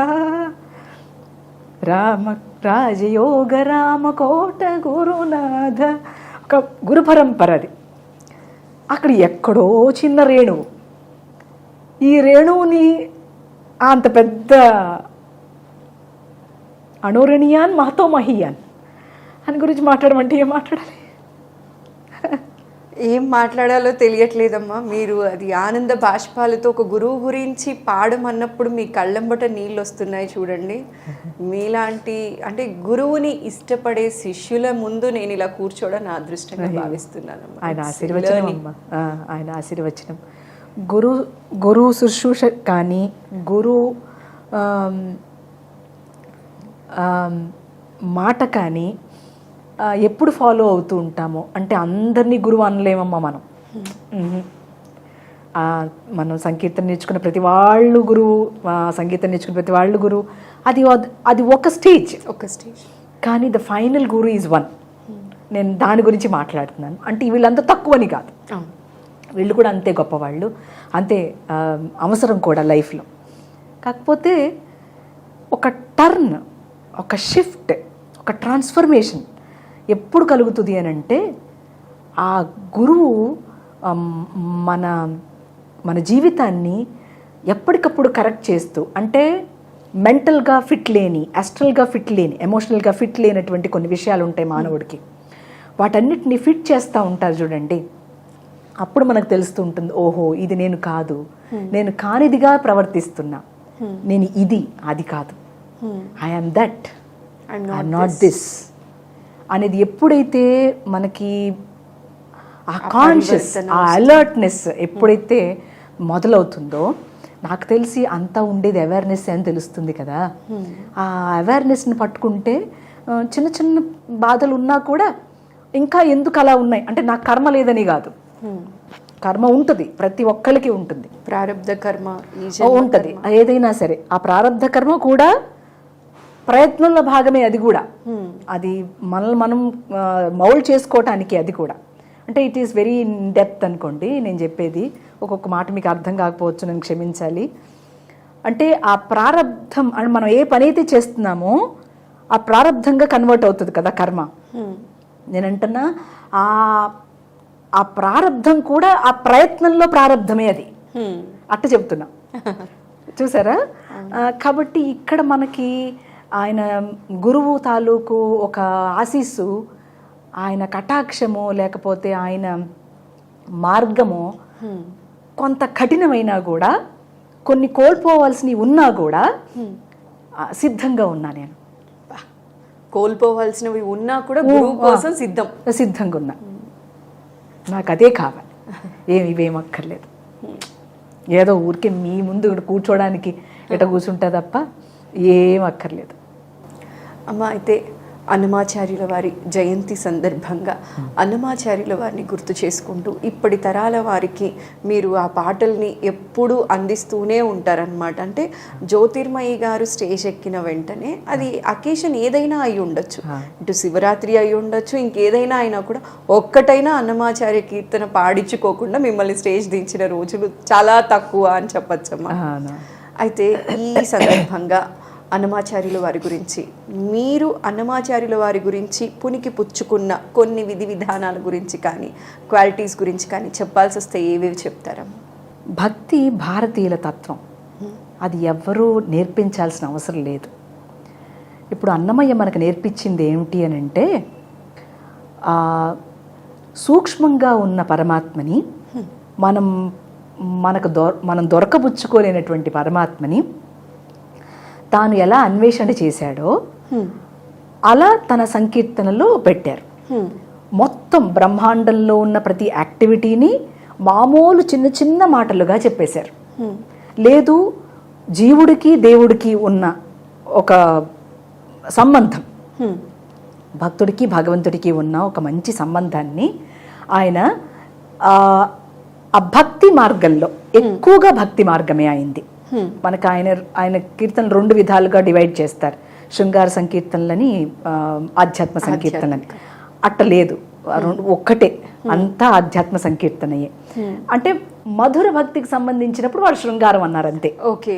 B: రామ రాజయోగ రామకోట గురునాథ. ఒక గురు పరంపర అది. అక్కడ ఎక్కడో చిన్న రేణువు, ఈ రేణువుని అంత పెద్ద అణోరణీయాన్ మహతో మహీయాన్ అని గురించి మాట్లాడమంటే ఏం మాట్లాడాలి?
A: ఏం మాట్లాడాలో తెలియట్లేదమ్మా. మీరు అది ఆనంద బాష్పాలతో ఒక గురువు గురించి పాడమన్నప్పుడు మీ కళ్ళంబట నీళ్ళు వస్తున్నాయి చూడండి. మీలాంటి అంటే గురువుని ఇష్టపడే శిష్యుల ముందు నేను ఇలా కూర్చోవడం నా అదృష్టంగా భావిస్తున్నాను.
B: ఆయన ఆశీర్వచనం అమ్మా, ఆయన ఆశీర్వచనం. గురు శుశ్రూష కానీ గురు మాట కానీ ఎప్పుడు ఫాలో అవుతూ ఉంటామో అంటే అందరినీ గురువు అనలేమమ్మా మనం. మనం సంగీతం నేర్చుకున్న ప్రతి వాళ్ళు గురువు, సంగీతం నేర్చుకున్న ప్రతి వాళ్ళు గురువు. అది ఒక స్టేజ్. కానీ the final Guru is one. నేను దాని గురించి మాట్లాడుతున్నాను. అంటే వీళ్ళంతా తక్కువని కాదు, వీళ్ళు కూడా అంతే గొప్పవాళ్ళు, అంతే అవసరం కూడా లైఫ్లో. కాకపోతే ఒక టర్న్, ఒక షిఫ్ట్, ఒక ట్రాన్స్ఫర్మేషన్ ఎప్పుడు కలుగుతుంది అని అంటే ఆ గురువు మన జీవితాన్ని ఎప్పటికప్పుడు కరెక్ట్ చేస్తూ, అంటే మెంటల్గా ఫిట్ లేని, అస్ట్రల్గా ఫిట్ లేని, ఎమోషనల్గా ఫిట్ లేనటువంటి కొన్ని విషయాలు ఉంటాయి మానవుడికి. వాటన్నిటిని ఫిట్ చేస్తూ ఉంటారు చూడండి. అప్పుడు మనకు తెలుస్తూ ఉంటుంది, ఓహో ఇది నేను కాదు, నేను కానిదిగా ప్రవర్తిస్తున్నా, నేను ఇది అది కాదు, I'm that, I'm not this అనేది ఎప్పుడైతే మనకి ఆ కాన్షియస్, ఆ అలర్ట్నెస్ ఎప్పుడైతే మొదలవుతుందో, నాకు తెలిసి అంతా ఉండేది అవేర్నెస్ అని తెలుస్తుంది కదా. ఆ అవేర్నెస్ని పట్టుకుంటే చిన్న చిన్న బాధలు ఉన్నా కూడా ఇంకా ఎందుకు అలా ఉన్నాయి అంటే నాకు కర్మ లేదని కాదు, కర్మ ఉంటుంది, ప్రతి ఒక్కరికి ఉంటుంది,
A: ప్రారబ్ధ కర్మ
B: ఉంటుంది. ఏదైనా సరే ఆ ప్రారబ్ధ కర్మ కూడా ప్రయత్నంలో భాగమే. అది కూడా అది మనల్ని మనం మౌల్డ్ చేసుకోవటానికి అది కూడా. అంటే it is very in depth అనుకోండి నేను చెప్పేది. ఒక్కొక్క మాట మీకు అర్థం కాకపోవచ్చు, నేను క్షమించాలి. అంటే ఆ ప్రారబ్ధం అని మనం ఏ పని అయితే చేస్తున్నామో ఆ ప్రారబ్ధంగా కన్వర్ట్ అవుతుంది కదా కర్మ. నేనంటున్నా ఆ ప్రారబ్ధం కూడా ఆ ప్రయత్నంలో ప్రారబ్ధమే, అది అట్ట చెప్తున్నా. చూసారా? కాబట్టి ఇక్కడ మనకి ఆయన గురువు తాలూకు ఒక ఆశీస్సు, ఆయన కటాక్షము, లేకపోతే ఆయన మార్గము కొంత కఠినమైనా కూడా, కొన్ని కోల్పోవాల్సినవి ఉన్నా కూడా సిద్ధంగా ఉన్నా. నేను
A: కోల్పోవాల్సినవి ఉన్నా కూడా గురువు కోసం
B: సిద్ధంగా ఉన్నా. నాకు అదే కావాలి, ఇవేం అక్కర్లేదు. ఏదో ఊరికే మీ ముందు కూర్చోడానికి ఎట కూర్చుంటా తప్ప ఏం అక్కర్లేదు.
A: అమ్మ, అయితే అన్నమాచార్యుల వారి జయంతి సందర్భంగా అన్నమాచార్యుల వారిని గుర్తు చేసుకుంటూ ఇప్పటి తరాల వారికి మీరు ఆ పాటల్ని ఎప్పుడూ అందిస్తూనే ఉంటారనమాట. అంటే జ్యోతిర్మయి గారు స్టేజ్ ఎక్కిన వెంటనే అది అకేషన్ ఏదైనా అయి ఉండొచ్చు, ఇటు శివరాత్రి అయి ఉండొచ్చు, ఇంకేదైనా అయినా కూడా ఒక్కటైనా అన్నమాచార్య కీర్తన పాడించుకోకుండా మిమ్మల్ని స్టేజ్ దించిన రోజులు చాలా తక్కువ అని చెప్పచ్చమ్మా. అయితే ఈ సందర్భంగా అన్నమాచార్యుల వారి గురించి, మీరు అన్నమాచార్యుల వారి గురించి పునికి పుచ్చుకున్న కొన్ని విధి విధానాల గురించి కానీ క్వాలిటీస్ గురించి కానీ చెప్పాల్సి వస్తే ఏవేవి చెప్తారమ్మా?
B: భక్తి భారతీయుల తత్వం, అది ఎవ్వరూ నేర్పించాల్సిన అవసరం లేదు. ఇప్పుడు అన్నమయ్య మనకు నేర్పించింది ఏమిటి అని అంటే, సూక్ష్మంగా ఉన్న పరమాత్మని మనం దొరకబుచ్చుకోలేనటువంటి పరమాత్మని తాను ఎలా అన్వేషణ చేశాడో అలా తన సంకీర్తనలో పెట్టారు. మొత్తం బ్రహ్మాండంలో ఉన్న ప్రతి యాక్టివిటీని మామూలు చిన్న చిన్న మాటలుగా చెప్పేశారు. లేదు, జీవుడికి దేవుడికి ఉన్న ఒక సంబంధం, భక్తుడికి భగవంతుడికి ఉన్న ఒక మంచి సంబంధాన్ని ఆయన ఆ భక్తి మార్గంలో, ఎక్కువగా భక్తి మార్గమే అయింది. మనకు ఆయన కీర్తనలు 2 విధాలుగా డివైడ్ చేస్తారు, శృంగార సంకీర్తనలని, ఆధ్యాత్మ సంకీర్తనని. అట్ట లేదు, ఒక్కటే, అంతా ఆధ్యాత్మ సంకీర్తనయే. అంటే మధుర భక్తికి సంబంధించినప్పుడు వాళ్ళు శృంగారం అన్నారు అంతే, ఓకే,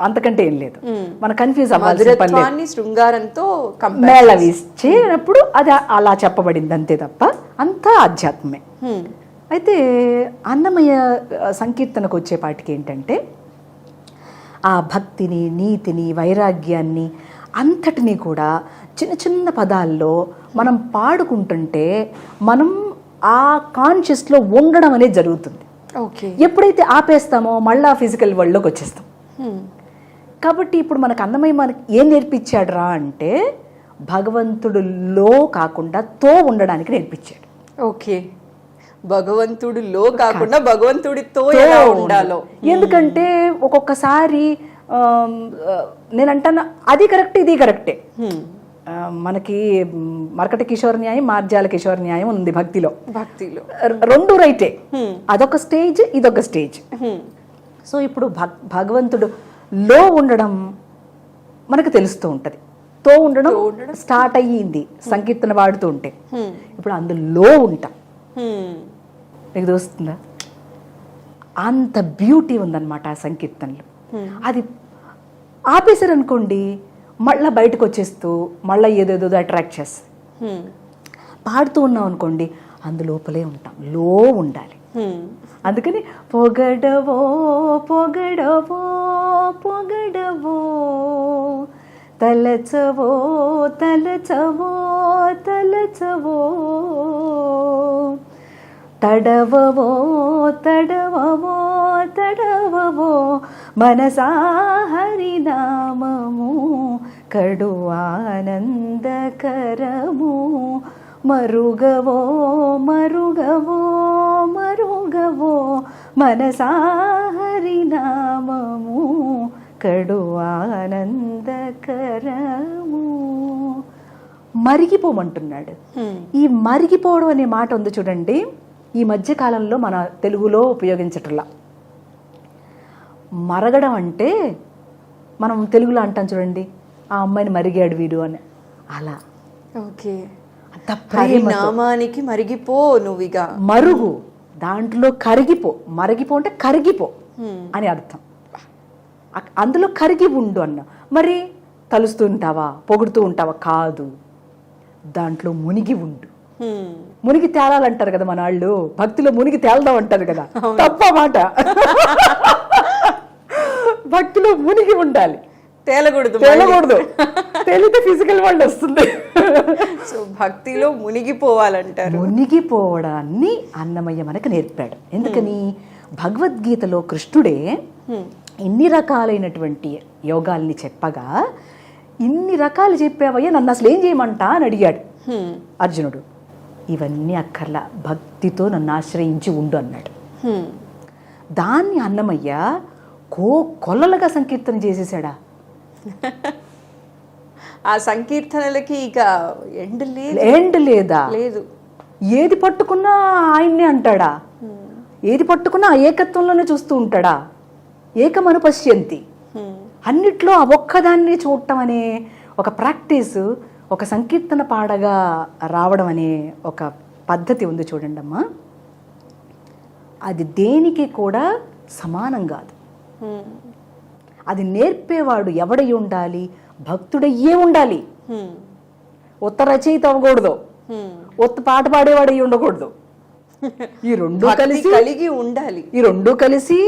B: అంతకంటే ఏం లేదు. మన కన్ఫ్యూజ్ అవ్వాలి,
A: శృంగారంతో
B: మేళవిచ్చినప్పుడు అది అలా చెప్పబడింది అంతే తప్ప అంతా ఆధ్యాత్మమే. అయితే అన్నమయ్య సంకీర్తనకు వచ్చేపాటికి ఏంటంటే, ఆ భక్తిని, నీతిని, వైరాగ్యాన్ని అంతటినీ కూడా చిన్న చిన్న పదాల్లో మనం పాడుకుంటుంటే మనం ఆ కాన్షియస్లో ఉండడం అనేది జరుగుతుంది.
A: ఓకే,
B: ఎప్పుడైతే ఆపేస్తామో మళ్ళీ ఫిజికల్ వరల్డ్లోకి వచ్చేస్తాం. కాబట్టి ఇప్పుడు మనకు అన్నమయ్య మనకి ఏం నేర్పించాడు రా అంటే, భగవంతుడులో కాకుండా తో ఉండడానికి నేర్పించాడు.
A: ఓకే, భగవంతుడిలో కాకుండా భగవంతుడితో ఎలా ఉండాలో.
B: ఎందుకంటే ఒక్కొక్కసారి నేనంటాను అది కరెక్ట్, ఇది కరెక్టే. మనకి మరకట కిషోర్ న్యాయం, మార్జాల కిషోర్ న్యాయం ఉంది భక్తిలో. 2 రైటే, అదొక స్టేజ్, ఇదొక స్టేజ్. సో ఇప్పుడు భగవంతుడు లో ఉండడం మనకు తెలుస్తూ ఉంటుంది, తో ఉండడం స్టార్ట్ అయ్యింది సంకీర్తన వాడుతూ ఉంటే. ఇప్పుడు అందులో ఉంటాం, మీకు దోస్తుందా? అంత బ్యూటీ ఉందన్నమాట ఆ సంకీర్తనలో. అది ఆపేశారనుకోండి మళ్ళీ బయటకు వచ్చేస్తూ మళ్ళీ ఏదేదో అట్రాక్ట్ చేస్తుంది. పాడుతూ ఉన్నాం అనుకోండి అందులోపలే ఉంటాం, లో ఉండాలి. అందుకని పొగడవో పొగడవో పొగడవో, తలచవో తలచవో తలచవో, తడవవో తడవవో తడవవో, మనసా హరినామము కడు ఆనందకరము, మరుగవో మరుగవో మరుగవో, మనసా హరినామము కడు ఆనందకరము. మరిగిపోమంటున్నాడు. ఈ మరిగిపోవడం అనే మాట ఉంది చూడండి, ఈ మధ్యకాలంలో మన తెలుగులో ఉపయోగించటంలా. మరగడం అంటే మనం తెలుగులో అంటాం చూడండి, ఆ అమ్మాయిని మరిగాడు వీడు అని, అలా.
A: ఓకే, నామానికి మరిగిపో నువ్వుగా,
B: మరుగు, దాంట్లో కరిగిపో. మరిగిపో అంటే కరిగిపో అని అర్థం. అందులో కరిగి ఉండు అన్న. మరి తలుస్తూ ఉంటావా, పొగుడుతూ ఉంటావా? కాదు, దాంట్లో మునిగి ఉండు. మునిగి తేలాలంటారు కదా మన వాళ్ళు, భక్తిలో మునిగి తేలదాం అంటారు కదా, తప్ప మాట. భక్తిలో మునిగి ఉండాలి,
A: తేలకూడదు.
B: తేలితే ఫిజికల్ వరల్డ్ వస్తుంది.
A: సో భక్తిలో మునిగిపోవాలంటారు.
B: మునిగిపోవడాన్ని అన్నమయ్య మనకు నేర్పాడు. ఎందుకని? భగవద్గీతలో కృష్ణుడే ఇన్ని రకాలైనటువంటి యోగాల్ని చెప్పగా, ఇన్ని రకాలు చెప్పావయ్యా, నన్ను అసలు ఏం చేయమంటా అని అడిగాడు అర్జునుడు. ఇవన్నీ అక్కర్లా, భక్తితో నన్ను ఆశ్రయించి ఉండు అన్నాడు. దాన్ని అన్నమయ్య కొల్లలుగా సంకీర్తన చేసేసాడా.
A: ఆ సంకీర్తనలకి ఇక ఎండ్ లేదు.
B: ఎండ్ లేదా?
A: లేదు.
B: ఏది పట్టుకున్నా ఆయన్నే అంటాడా? ఏది పట్టుకున్నా ఆ ఏకత్వంలోనే చూస్తూ ఉంటాడా? ఏకమను పశ్యంతి. అన్నిట్లో ఆ ఒక్కదాన్ని చూడటం అనే ఒక ప్రాక్టీస్, ఒక సంకీర్తన పాడగా రావడం అనే ఒక పద్ధతి ఉంది చూడండి అమ్మా. అది దేనికి కూడా సమానం కాదు. అది నేర్పేవాడు ఎవడై ఉండాలి? భక్తుడయ్యే ఉండాలి. ఉత్త రచయిత అవ్వకూడదు, ఉత్త పాట పాడేవాడు అయ్యి ఉండకూడదు. ఈ రెండు కలిగి ఉండాలి. ఈ రెండు కలిసి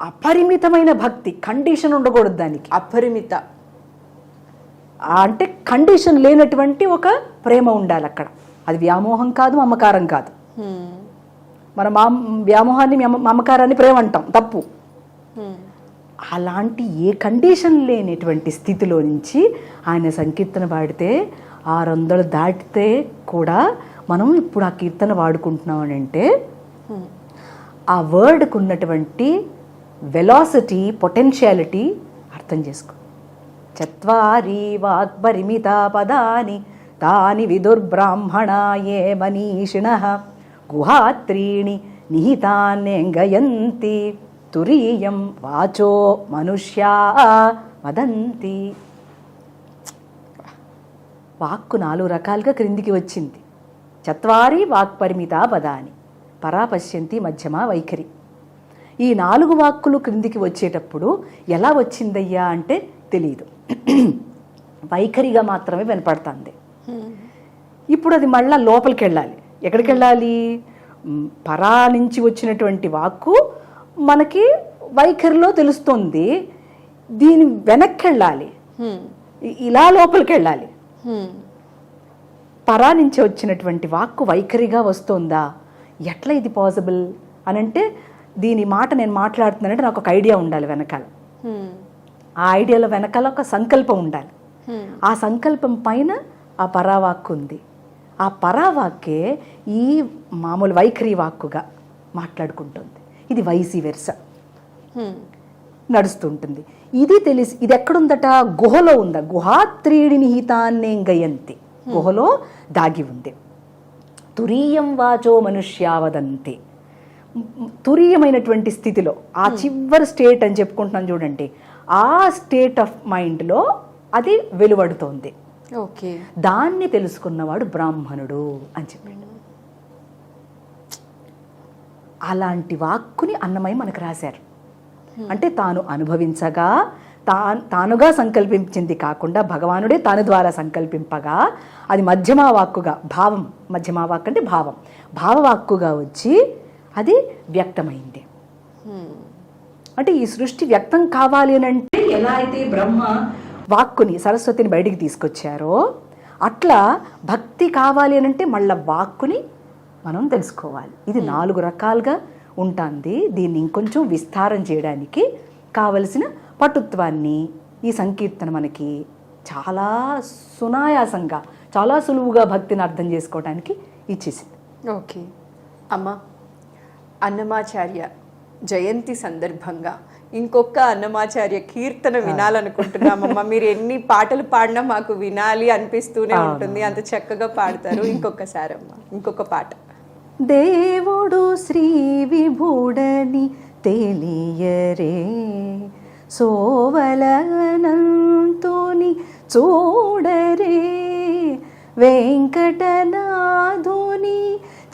B: అపరిమితమైన భక్తి, కండిషన్ ఉండకూడదు దానికి.
A: అపరిమిత
B: అంటే కండిషన్ లేనటువంటి ఒక ప్రేమ ఉండాలి అక్కడ. అది వ్యామోహం కాదు, మమకారం కాదు. మన వ్యామోహాన్ని మమకారాన్ని ప్రేమ అంటాం, తప్పు. అలాంటి ఏ కండిషన్ లేనటువంటి స్థితిలో నుంచి ఆయన సంకీర్తన పాడితే 600 దాటితే కూడా మనం ఇప్పుడు ఆ కీర్తన వాడుకుంటున్నాం అని అంటే ఆ వర్డ్కు ఉన్నటువంటి వెలాసిటీ, పొటెన్షియాలిటీ అర్థం చేసుకో. చత్వారి వాగ్పరిమిత పదాని తాని విదుర్బ్రాహ్మణా ఏ మనీషిణః గుహాత్రీణి నిహితాన్యంగయంతి తురీయం వాచో మనుష్యా వదంతి. వాక్కు 4 రకాలుగా క్రిందికి వచ్చింది. చత్వారి వాక్పరిమిత పదాని, పరాపశ్యంతి, మధ్యమ, వైఖరి. ఈ 4 వాక్కులు క్రిందికి వచ్చేటప్పుడు ఎలా వచ్చిందయ్యా అంటే తెలియదు, వైఖరిగా మాత్రమే వినపడుతుంది. ఇప్పుడు అది మళ్ళా లోపలికి వెళ్ళాలి. ఎక్కడికి వెళ్ళాలి? పరా నుంచి వచ్చినటువంటి వాక్కు మనకి వైఖరిలో తెలుస్తుంది. దీని వెనక్కి వెళ్ళాలి, ఇలా లోపలికి వెళ్ళాలి. పరా నుంచి వచ్చినటువంటి వాక్కు వైఖరిగా వస్తుందా? ఎట్లా ఇది పాసిబుల్ అని అంటే, దీని మాట నేను మాట్లాడుతున్నానంటే నాకు ఒక ఐడియా ఉండాలి వెనకాల. ఆ ఐడియాలో వెనకాల ఒక సంకల్పం ఉండాలి. ఆ సంకల్పం పైన ఆ పరావాక్కు ఉంది. ఆ పరావాక్కే ఈ మామూలు వైఖరి వాక్కుగా మాట్లాడుకుంటుంది. ఇది వైసి వెర్స నడుస్తుంటుంది. ఇది తెలిసి ఇది ఎక్కడుందట? గుహలో ఉందా? గుహాత్రీడి నిహితాన్నేంగయంతి, గుహలో దాగి ఉంది. తురీయం వాచో మనుష్యావదంతి, తురీయమైనటువంటి స్థితిలో, ఆ చివరి స్టేట్ అని చెప్పుకుంటున్నాను చూడండి, ఆ స్టేట్ ఆఫ్ మైండ్లో అది వెలువడుతోంది.
A: ఓకే,
B: దాన్ని తెలుసుకున్నవాడు బ్రాహ్మణుడు అని చెప్పాడు. అలాంటి వాక్కుని అన్నమయ్య మనకు రాశారు. అంటే తాను అనుభవించగా, తానుగా సంకల్పించింది కాకుండా భగవానుడే తాను ద్వారా సంకల్పింపగా అది మధ్యమా వాక్కుగా, భావం, మధ్యమా వాక్కు అంటే భావం, భావవాక్కుగా వచ్చి అది వ్యక్తమైంది. అంటే ఈ సృష్టి వ్యక్తం కావాలి అని అంటే ఎలా అయితే బ్రహ్మ వాక్కుని, సరస్వతిని బయటికి తీసుకొచ్చారో అట్లా భక్తి కావాలి అని అంటే మళ్ళీ వాక్కుని మనం తెలుసుకోవాలి. ఇది 4 రకాలుగా ఉంటుంది. దీన్ని ఇంకొంచెం విస్తారం చేయడానికి కావలసిన పటుత్వాన్ని ఈ సంకీర్తన మనకి చాలా సునాయాసంగా, చాలా సులువుగా భక్తిని అర్థం చేసుకోవడానికి ఇచ్చేసింది.
A: ఓకే అమ్మ, అన్నమాచార్య జయంతి సందర్భంగా ఇంకొక అన్నమాచార్య కీర్తన వినాలనుకుంటున్నామమ్మా. మీరు ఎన్ని పాటలు పాడినా మాకు వినాలి అనిపిస్తూనే ఉంటుంది, అంత చక్కగా పాడతారు. ఇంకొకసారి అమ్మా, ఇంకొక పాట.
B: దేవుడు శ్రీ విభుడని తెలియరే, సోవలనంతుని చూడరే, వెంకటనాథుని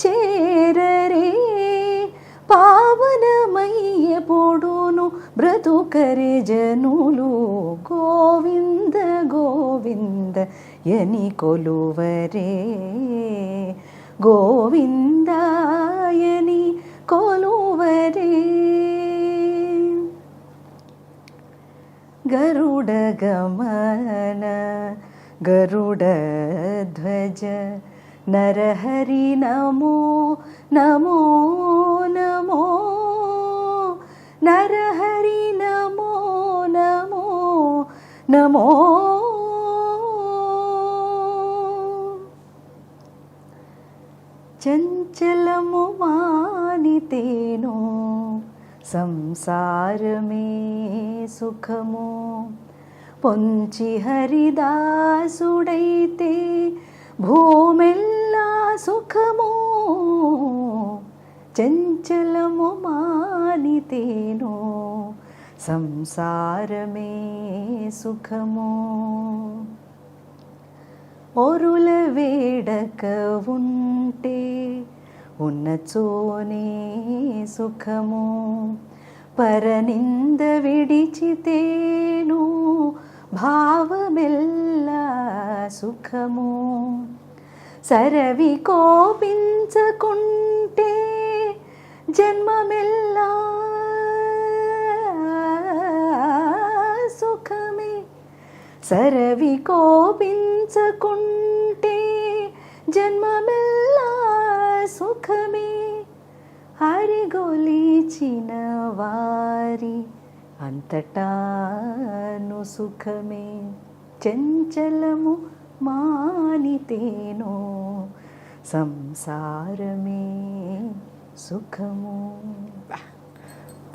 B: చేరరే, పావనమయ్య పొడును బ్రతుకరే జనులు, గోవింద గోవింద యని కొలువరే, గోవిందాయని కొలువరే. గరుడ గమన గరుడ ధ్వజ నరహరి నమో నమో నమో, నరహరి నమో నమో నమో. చంచలము మానితేనో సంసారమే సుఖము, పొంచి హరిదాసుడైతే భూమెల్లా సుఖము చంచలము మానితేనో సంసారమే సుఖము. ఒరుల వేడక ఉంటే ఉన్నచోనే సుఖము, పరనింద విడిచితేను భావమెల్లా సుఖము. సరవి కోపించకుంటే జన్మమెల్లా సుఖమే. సరవి కోపించకుంటే జన్మమెల్లా సుఖమే. హరిగొలిచిన వారి అంతటాను సుఖమే. చంచలము మానితేనో సంసారమే సుఖము.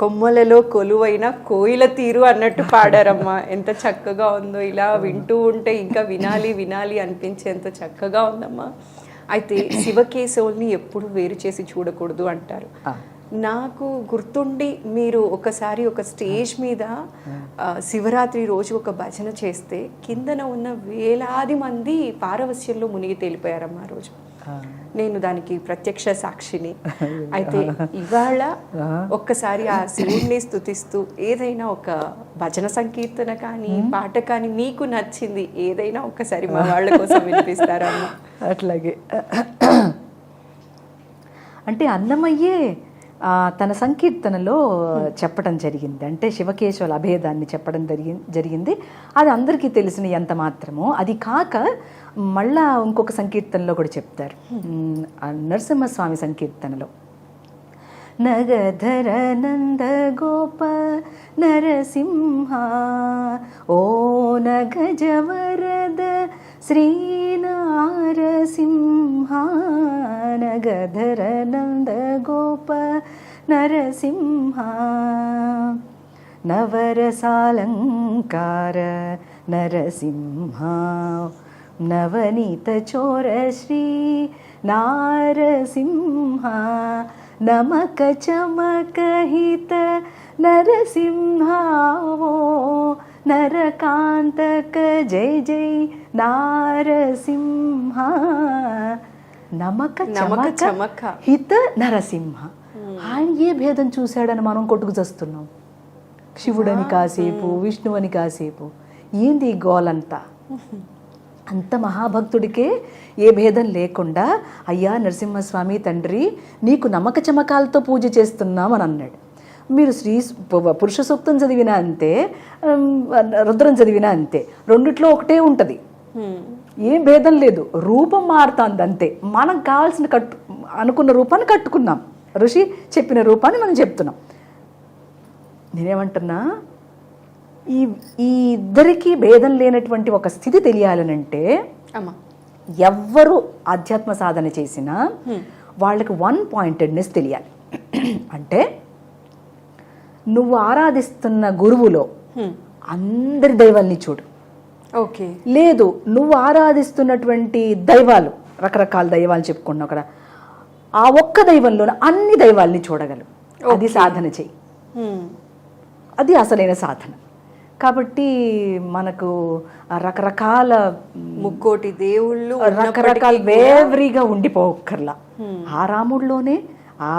A: కొమ్మలలో కొలువైన కోయిల తీరు అన్నట్టు పాడారమ్మా. ఎంత చక్కగా ఉందో, ఇలా వింటూ ఉంటే ఇంకా వినాలి వినాలి అనిపించేంత చక్కగా ఉందమ్మా. అయితే శివకేశవుల్ని ఎప్పుడు వేరు చేసి చూడకూడదు అంటారు. నాకు గుర్తుండి మీరు ఒకసారి ఒక స్టేజ్ మీద శివరాత్రి రోజు ఒక భజన చేస్తే కిందన ఉన్న వేలాది మంది పారవస్యంలో మునిగి తేలిపోయారమ్మా ఆ రోజు. నేను దానికి ప్రత్యక్ష సాక్షిని. అయితే ఇవాళ ఒక్కసారి ఆ శివుణ్ణి స్తుతిస్తూ ఏదైనా ఒక భజన సంకీర్తన కానీ పాట కానీ మీకు నచ్చింది ఏదైనా ఒక్కసారి మా వాళ్ళ కోసం వినిపిస్తారమ్మా?
B: అట్లాగే అంటే అన్నమయ్యే తన సంకీర్తనలో చెప్పడం జరిగింది. అంటే శివకేశవుల అభేదాన్ని చెప్పడం జరిగింది. అది అందరికీ తెలిసిన ఎంత మాత్రమో. అది కాక మళ్ళా ఇంకొక సంకీర్తనలో కూడా చెప్తారు, నరసింహస్వామి సంకీర్తనలో. నగధర నంద గోప నరసింహ ఓ నగజవరద శ్రీనారసింహ. నగధర నంద గోప నరసింహ నవరసాలంకార నరసింహ. నవనీత చోర శ్రీ నారసింహ. నమక చమకహిత నరసింహ ఓ నరకాంతక జై జై నారసింహ. నమక చమక హిత నరసింహ. ఆయన ఏ భేదం చూశాడని మనం కొట్టుకు చస్తున్నాం. శివుడని కాసేపు, విష్ణువని కాసేపు. ఏంది ఈ గోలంతా? అంత మహాభక్తుడికే ఏ భేదం లేకుండా అయ్యా నరసింహస్వామి తండ్రి నీకు నమ్మక చమకాలతో పూజ చేస్తున్నాం అని అన్నాడు. మీరు పురుష సూక్తం చదివినా అంతే, రుద్రం చదివినా అంతే, రెండిట్లో ఒకటే ఉంటుంది, ఏం భేదం లేదు. రూపం మారుతుంది అంతే. మనం కావాల్సిన అనుకున్న రూపాన్ని కట్టుకున్నాం, ఋషి చెప్పిన రూపాన్ని మనం చెప్తున్నాం. నేనేమంటున్నా, ఈ ఇద్దరికీ భేదం లేనటువంటి ఒక స్థితి తెలియాలనంటే ఎవ్వరు ఆధ్యాత్మ సాధన చేసినా వాళ్ళకి వన్ పాయింటెడ్నెస్ తెలియాలి. అంటే నువ్వు ఆరాధిస్తున్న గురువులో అందరి దైవాల్ని చూడు.
A: ఓకే,
B: లేదు నువ్వు ఆరాధిస్తున్నటువంటి దైవాలు, రకరకాల దైవాలు చెప్పుకున్నావు కదా, ఆ ఒక్క దైవంలోనే అన్ని దైవాల్ని చూడగలవు. అది సాధన చెయ్యి, అది అసలైన సాధన. కాబట్టి మనకు రకరకాల
A: ముక్కోటి దేవుళ్ళు
B: రకరకాల వేవరీగా ఉండిపోకర్లా. ఆ రాముడిలోనే ఆ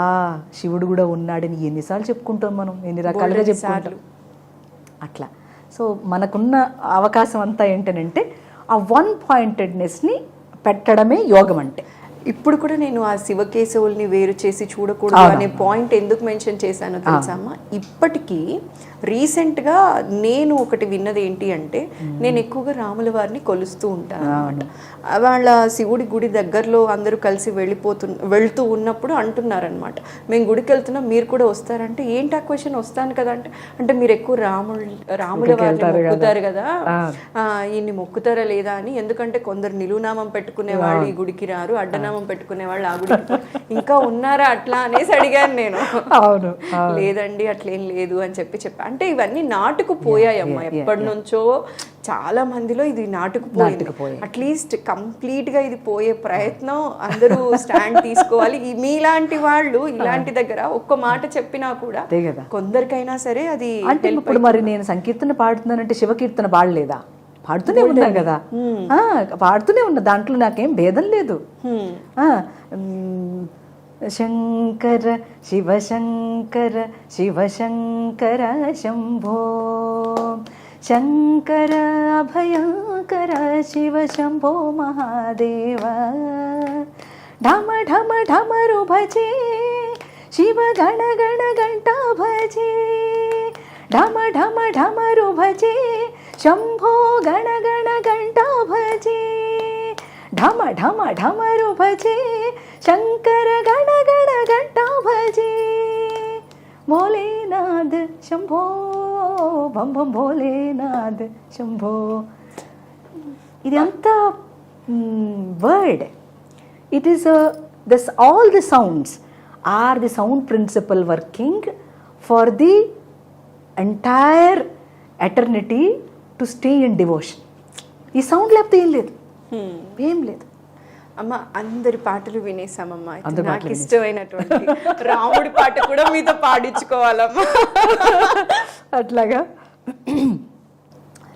B: శివుడు కూడా ఉన్నాడని ఎన్నిసార్లు చెప్పుకుంటాం మనం, ఎన్ని రకాలుగా చెప్పుకుంటాం అట్లా. సో మనకున్న అవకాశం అంతా ఏంటనంటే ఆ వన్ పాయింటెడ్నెస్ని పెట్టడమే యోగం అంటే.
A: ఇప్పుడు కూడా నేను ఆ శివకేశవుల్ని వేరు చేసి చూడకూడదు అనే పాయింట్ ఎందుకు మెన్షన్ చేశానో తెలుసమ్మా. ఇప్పటికీ రీసెంట్గా నేను ఒకటి విన్నది ఏంటి అంటే, నేను ఎక్కువగా రాముల వారిని కొలుస్తూ ఉంటాను అనమాట. వాళ్ళ శివుడి గుడి దగ్గరలో అందరూ కలిసి వెళ్తూ ఉన్నప్పుడు అంటున్నారనమాట, మేము గుడికి వెళ్తున్నాం మీరు కూడా వస్తారంటే, ఏంటి ఆ క్వశ్చన్, వస్తాను కదా అంటే మీరు ఎక్కువ రాముల వారిని మొక్కుతారు కదా, ఈయన్ని మొక్కుతారా లేదా అని. ఎందుకంటే కొందరు నిలువునామం పెట్టుకునే వాళ్ళు ఈ గుడికి రారు, అడ్డనామం పెట్టుకునే వాళ్ళు ఆ గుడికి, ఇంకా ఉన్నారా అట్లా అనేసి అడిగాను నేను.
B: అవును,
A: లేదండి అట్లేం లేదు అని చెప్పా. అంటే ఇవన్నీ నాటుకు పోయాయమ్మా, ఎప్పటి నుంచో చాలా మందిలో ఇది నాటుకుపోయింది. అట్లీస్ట్ కంప్లీట్ గా ఇది పోయే ప్రయత్నం అందరూ స్టాండ్ తీసుకోవాలి. మీలాంటి వాళ్ళు ఇలాంటి దగ్గర ఒక్క మాట చెప్పినా కూడా కొందరికైనా సరే అది
B: అంటే ఇప్పుడు మరి నేను సంకీర్తన పాడుతున్నానంటే శివకీర్తన పాడలేదా? పాడుతూనే ఉన్నా కదా, పాడుతూనే ఉన్నా, దాంట్లో నాకేం భేదం లేదు. శంకర శివశంకర శివశంకర శంభో శంకర అభయంకర శివ శంభో మహాదేవ ఢమ ఢమ ఢమరు భజే శివ గణ గణ గంటా భజే ఢమ ఢమ ఢమరు భజే శంభో గణ గణ గంటా భజే ఢమ ఢమ ఢమరు భజే శంకర గణ గణ గంటా భజే భోలేనాథ్ శంభో భం భం భోలేనాథ్ శంభో. ఇది అంతా word. It is this all the sounds are the sound principle working for the entire eternity to stay in devotion. ఈ సౌండ్ లేకపోతే ఏం లేదు, ఏం లేదు.
A: అమ్మ అందరి పాటలు వినేసామమ్మా. నాకు ఇష్టమైనటువంటి రాముడి పాట కూడా మీతో పాడించుకోవాలమ్మా.
B: అట్లాగా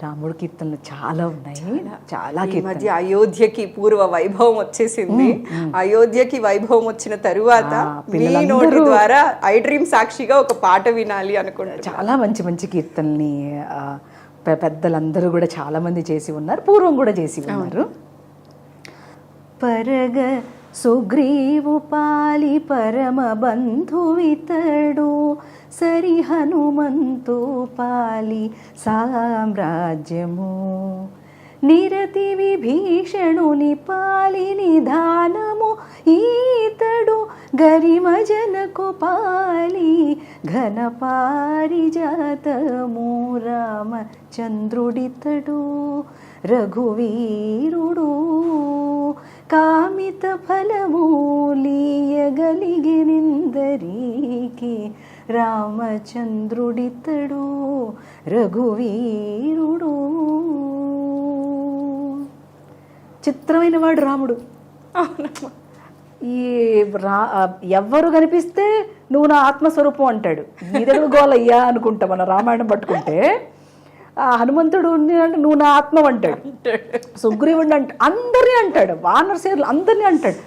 B: రాముడి కీర్తనలు చాలా ఉన్నాయి, చాలా.
A: ఈ మధ్య అయోధ్యకి పూర్వ వైభవం వచ్చేసింది. అయోధ్యకి వైభవం వచ్చిన తరువాత మీ నోటి ద్వారా ఐ డ్రీమ్ సాక్షిగా ఒక పాట వినాలి అనుకుంటున్నా.
B: చాలా మంచి మంచి కీర్తనల్ని పెద్దలందరూ కూడా చాలా మంది చేసి ఉన్నారు, పూర్వం కూడా చేసి ఉన్నారు. పరగ సుగ్రీవు పాలి పరమ బంధువితడు సరి హనుమంతు పాలి సామ్రాజ్యము నిరతి విభీషణుని పాలి నిధానము ఈతడు గరిమజనకు పాలి ఘన పారిజాతము రామచంద్రుడితడు రఘువీరుడు కామిత ఫలమూలియగలిగినిందరికి రామచంద్రుడితడు రఘువీరుడు. చిత్రమైన వాడు రాముడు. ఈ ఎవ్వరు కనిపిస్తే నువ్వు నా ఆత్మస్వరూపం అంటాడు. ఇదడు గోలయ్యా అనుకుంటా మన రామాయణం పట్టుకుంటే. హనుమంతుడు అంటే నువ్వు నా ఆత్మ అంటాడు, సుగ్రీవుడు అంటే అందరినీ అంటాడు, వానరసేనులు అందరినీ అంటాడు.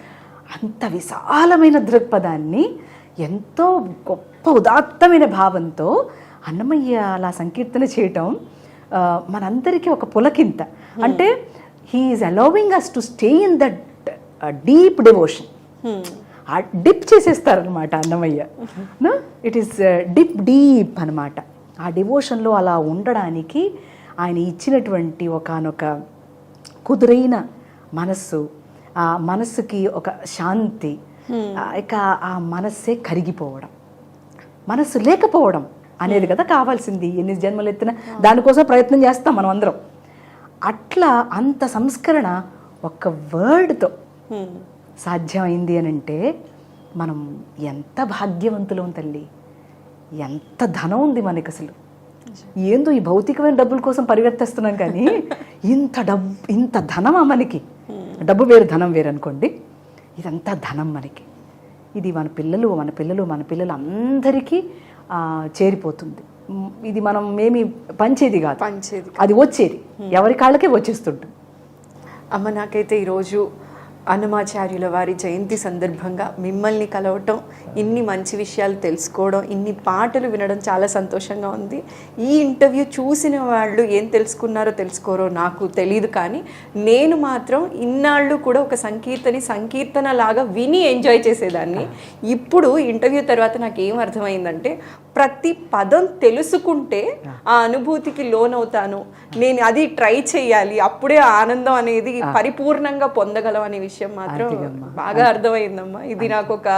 B: అంత విశాలమైన దృక్పథాన్ని ఎంతో గొప్ప ఉదాత్తమైన భావంతో అన్నమయ్య అలా సంకీర్తన చేయటం మనందరికీ ఒక పులకింత. అంటే he's allowing us to stay in that deep devotion. Dip చేసేస్తారనమాట అన్నమయ్య. ఇట్ ఈస్ డీప్ అనమాట. ఆ డివోషన్లో అలా ఉండడానికి ఆయన ఇచ్చినటువంటి ఒకానొక కుదురైన మనస్సు, ఆ మనస్సుకి ఒక శాంతి, ఇక ఆ మనస్సే కరిగిపోవడం, మనస్సు లేకపోవడం అనేది కదా కావాల్సింది. ఎన్ని జన్మలు ఎత్తినా దానికోసం ప్రయత్నం చేస్తాం మనం అందరం. అట్లా అంత సంస్కరణ ఒక్క వర్డ్తో సాధ్యమైంది అని అంటే మనం ఎంత భాగ్యవంతులం తల్లి. ఎంత ధనం ఉంది మనకి అసలు. ఏందో ఈ భౌతికమైన డబ్బుల కోసం పరిగెత్తేస్తున్నాం కానీ ఇంత ధనమా మనకి. డబ్బు వేరు ధనం వేరు అనుకోండి, ఇదంతా ధనం మనకి. ఇది మన పిల్లలు అందరికీ చేరిపోతుంది. ఇది మనం ఏమి పంచేది కాదు, అది వచ్చేది ఎవరి కాళ్ళకే వచ్చేస్తుంటుంది.
A: అమ్మ నాకైతే ఈరోజు అన్నమాచార్యుల వారి జయంతి సందర్భంగా మిమ్మల్ని కలవటం, ఇన్ని మంచి విషయాలు తెలుసుకోవడం, ఇన్ని పాటలు వినడం చాలా సంతోషంగా ఉంది. ఈ ఇంటర్వ్యూ చూసిన వాళ్ళు ఏం తెలుసుకున్నారో తెలుసుకోరో నాకు తెలియదు, కానీ నేను మాత్రం ఇన్నాళ్ళు కూడా ఒక సంకీర్తన లాగా విని ఎంజాయ్ చేసేదాన్ని. ఇప్పుడు ఇంటర్వ్యూ తర్వాత నాకు ఏం అర్థమైందంటే ప్రతి పదం తెలుసుకుంటే ఆ అనుభూతికి లోనవుతాను, నేను అది ట్రై చేయాలి, అప్పుడే ఆనందం అనేది పరిపూర్ణంగా పొందగలం అనే విషయం మాత్రం బాగా అర్థమైందమ్మా. ఇది నాకు ఒక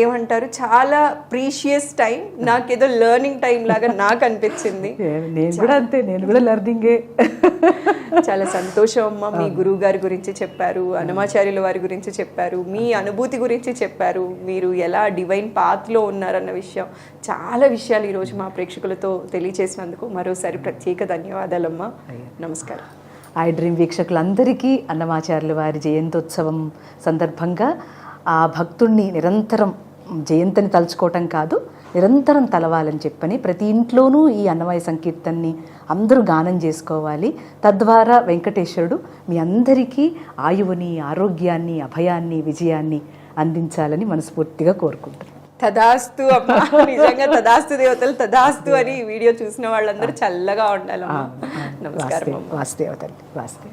A: ఏమంటారు చాలా ప్రీషియస్ టైం, నాకేదో లెర్నింగ్ టైం లాగా నాకు అనిపించింది.
B: నేను కూడా అంతే, నేను కూడా లెర్నింగే.
A: చాలా సంతోషం అమ్మ. మీ గురువు గారి గురించి చెప్పారు, అన్నమాచార్యుల వారి గురించి చెప్పారు, మీ అనుభూతి గురించి చెప్పారు, మీరు ఎలా డివైన్ పాత్లో ఉన్నారన్న విషయం, చాలా విషయాలు ఈరోజు మా ప్రేక్షకులతో తెలియచేసినందుకు మరోసారి ప్రత్యేక ధన్యవాదాలమ్మా. నమస్కారం.
B: ఐ డ్రీమ్ వీక్షకులందరికీ అన్నమాచార్యుల వారి జయంతోత్సవం సందర్భంగా ఆ భక్తుణ్ణి నిరంతరం జయంతిని తలుచుకోవటం కాదు, నిరంతరం తలవాలని చెప్పని ప్రతి ఇంట్లోనూ ఈ అన్నమయ సంకీర్తనని అందరూ గానం చేసుకోవాలి. తద్వారా వెంకటేశ్వరుడు మీ అందరికీ ఆయువుని, ఆరోగ్యాన్ని, అభయాన్ని, విజయాన్ని అందించాలని మనస్ఫూర్తిగా కోరుకుంటున్నాను.
A: తదాస్తు అమ్మా. నిజంగా తదాస్తు దేవతలు తదాస్తు అని ఈ వీడియో చూసిన వాళ్ళందరూ చల్లగా ఉండాలమ్మా. నమస్కారం.
B: వాసుదేవ తల్లి, వాసుదేవ.